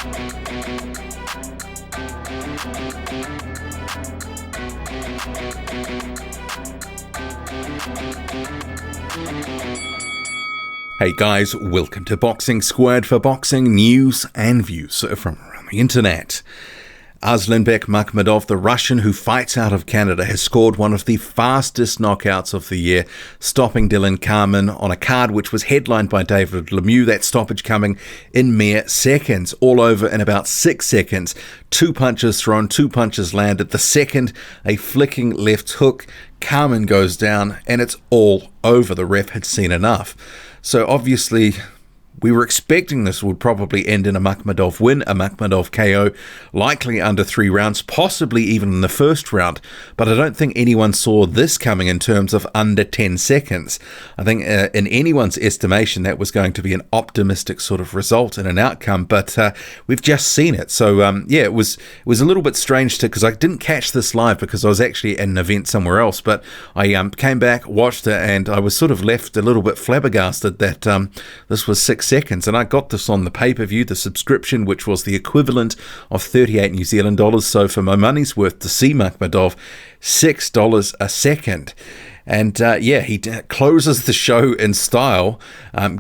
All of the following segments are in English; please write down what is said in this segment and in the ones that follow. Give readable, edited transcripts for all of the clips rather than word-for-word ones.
Hey guys, welcome to Boxing Squared for boxing news and views from around the internet. Arslanbek Makhmudov, the Russian who fights out of Canada, has scored one of the fastest knockouts of the year, stopping Dillon Carman on a card which was headlined by David Lemieux. That stoppage coming in mere seconds, all over in about 6 seconds. 2 punches thrown, 2 punches landed. The second, a flicking left hook. Carman goes down and it's all over. The ref had seen enough. So obviously, we were expecting this would probably end in a Makhmudov win, a Makhmudov KO, likely under 3 rounds, possibly even in the first round. But I don't think anyone saw this coming in terms of under 10 seconds. I think in anyone's estimation, that was going to be an optimistic sort of result and an outcome. But we've just seen it. So, yeah, it was a little bit strange because I didn't catch this live because I was actually at an event somewhere else. But I came back, watched it, and I was sort of left a little bit flabbergasted that this was 6 seconds, and I got this on the pay-per-view, the subscription, which was the equivalent of 38 New Zealand dollars. So for my money's worth to see Makhmudov, $6 a second. And yeah, he closes the show in style,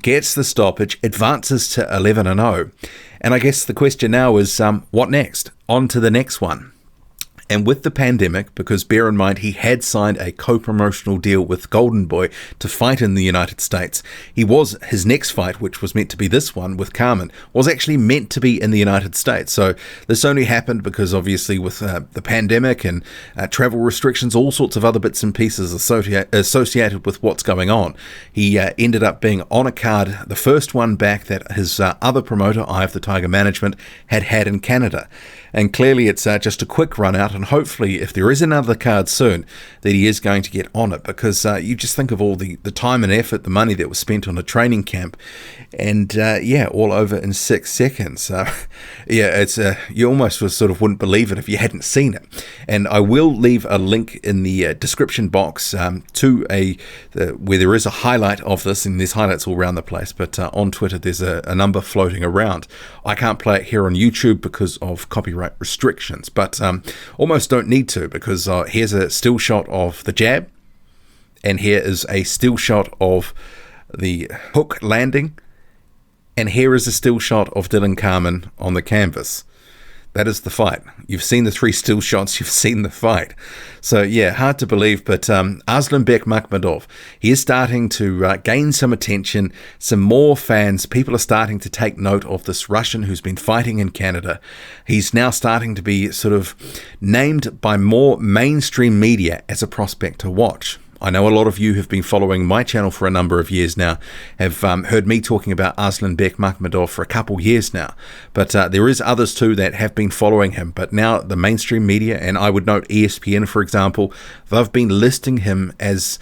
gets the stoppage, advances to 11-0. And I guess the question now is, what next? On to the next one. And with the pandemic, because bear in mind he had signed a co-promotional deal with Golden Boy to fight in the United States, his next fight, which was meant to be this one with Carman, was actually meant to be in the United States. So this only happened because obviously with the pandemic and travel restrictions, all sorts of other bits and pieces associated with what's going on, he ended up being on a card, the first one back that his other promoter, Eye of the Tiger Management, had in Canada. And clearly it's just a quick run out, and hopefully if there is another card soon, that he is going to get on it, because you just think of all the time and effort, the money that was spent on a training camp, and yeah, all over in 6 seconds. Yeah, it's you almost sort of wouldn't believe it if you hadn't seen it. And I will leave a link in the description box to where there is a highlight of this, and there's highlights all around the place, but on Twitter there's a number floating around. I can't play it here on YouTube because of copyright restrictions, but almost don't need to, because here's a still shot of the jab, and here is a still shot of the hook landing, and here is a still shot of Dillon Carman on the canvas. That is the fight. You've seen the 3 still shots, you've seen the fight. So yeah, hard to believe, but Arslanbek Makhmudov, he is starting to gain some attention, some more fans. People are starting to take note of this Russian who's been fighting in Canada. He's now starting to be sort of named by more mainstream media as a prospect to watch. I know a lot of you have been following my channel for a number of years now, have heard me talking about Arslanbek Makhmudov for a couple years now, but there is others too that have been following him. But now the mainstream media, and I would note ESPN for example, they've been listing him as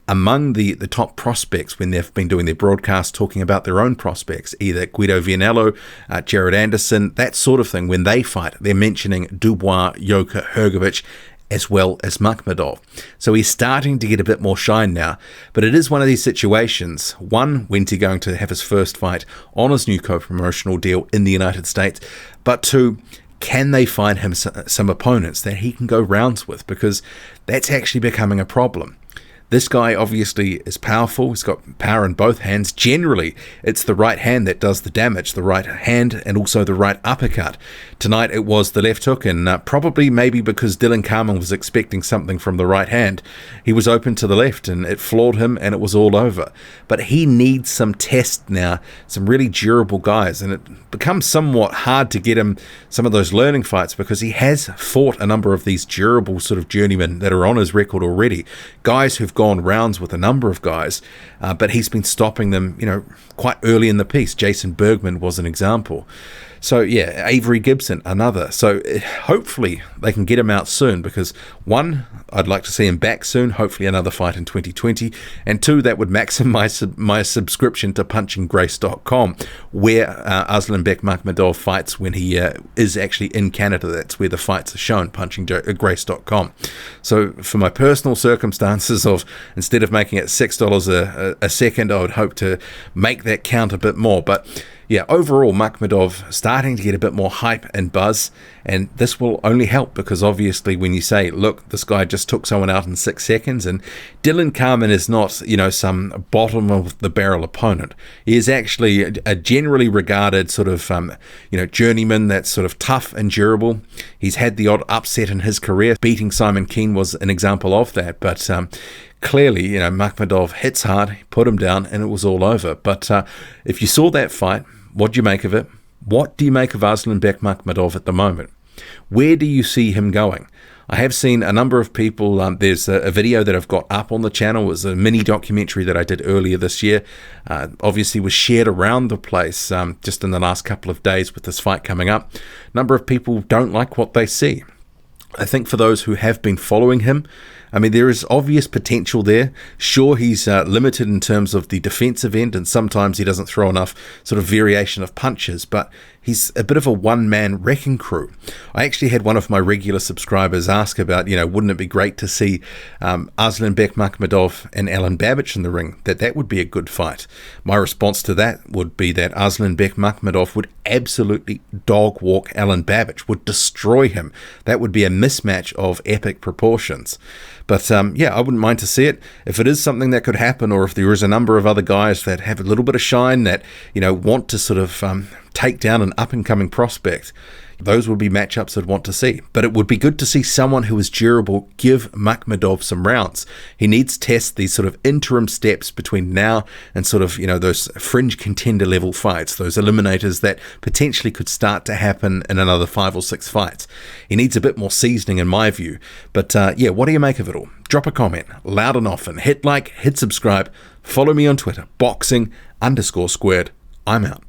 among the top prospects when they've been doing their broadcast, talking about their own prospects, either Guido Vianello, Jared Anderson, that sort of thing. When they fight, they're mentioning Dubois, Joker, Hrgovic, as well as Makhmudov. So he's starting to get a bit more shine now, but it is one of these situations. One, when's he going to have his first fight on his new co-promotional deal in the United States? But two, can they find him some opponents that he can go rounds with? Because that's actually becoming a problem. This guy obviously is powerful. He's got power in both hands. Generally, it's the right hand that does the damage, the right hand and also the right uppercut. Tonight it was the left hook, and probably maybe because Dillon Carman was expecting something from the right hand, he was open to the left and it floored him and it was all over. But he needs some test now, some really durable guys, and it becomes somewhat hard to get him some of those learning fights because he has fought a number of these durable sort of journeymen that are on his record already, guys who've gone rounds with a number of guys, but he's been stopping them, you know, quite early in the piece. Jason Bergman was an example. So yeah, Avery Gibson, another. So hopefully they can get him out soon, because one, I'd like to see him back soon, hopefully another fight in 2020, and two, that would maximize my subscription to punchinggrace.com, where Arslanbek Makhmudov fights when he is actually in Canada. That's where the fights are shown, punchinggrace.com. So for my personal circumstances of, instead of making it $6 a second, I would hope to make that count a bit more. But yeah, overall, Makhmudov starting to get a bit more hype and buzz, and this will only help because obviously when you say, look, this guy just took someone out in 6 seconds, and Dillon Carman is not, some bottom of the barrel opponent. He is actually a generally regarded sort of, journeyman that's sort of tough and durable. He's had the odd upset in his career. Beating Simon Keane was an example of that, but clearly, Makhmudov hits hard, put him down, and it was all over. But if you saw that fight, what do you make of it? What do you make of Arslanbek Makhmudov at the moment? Where do you see him going? I have seen a number of people, there's a video that I've got up on the channel. It was a mini documentary that I did earlier this year. Obviously was shared around the place just in the last couple of days with this fight coming up. A number of people don't like what they see. I think for those who have been following him, there is obvious potential there. Sure, he's limited in terms of the defensive end, and sometimes he doesn't throw enough sort of variation of punches, but he's a bit of a one-man wrecking crew. I actually had one of my regular subscribers ask about, wouldn't it be great to see Arslanbek Makhmudov and Alen Babic in the ring, that would be a good fight. My response to that would be that Arslanbek Makhmudov would absolutely dog-walk Alen Babic, would destroy him. That would be a mismatch of epic proportions. But I wouldn't mind to see it. If it is something that could happen, or if there is a number of other guys that have a little bit of shine that, want to sort of take down an up-and-coming prospect, those would be matchups I'd want to see. But it would be good to see someone who is durable give Makhmudov some rounds. He needs to test these sort of interim steps between now and sort of, those fringe contender level fights, those eliminators that potentially could start to happen in another 5 or 6 fights. He needs a bit more seasoning in my view. But what do you make of it all? Drop a comment, loud and often. Hit like, hit subscribe. Follow me on Twitter, boxing_squared. I'm out.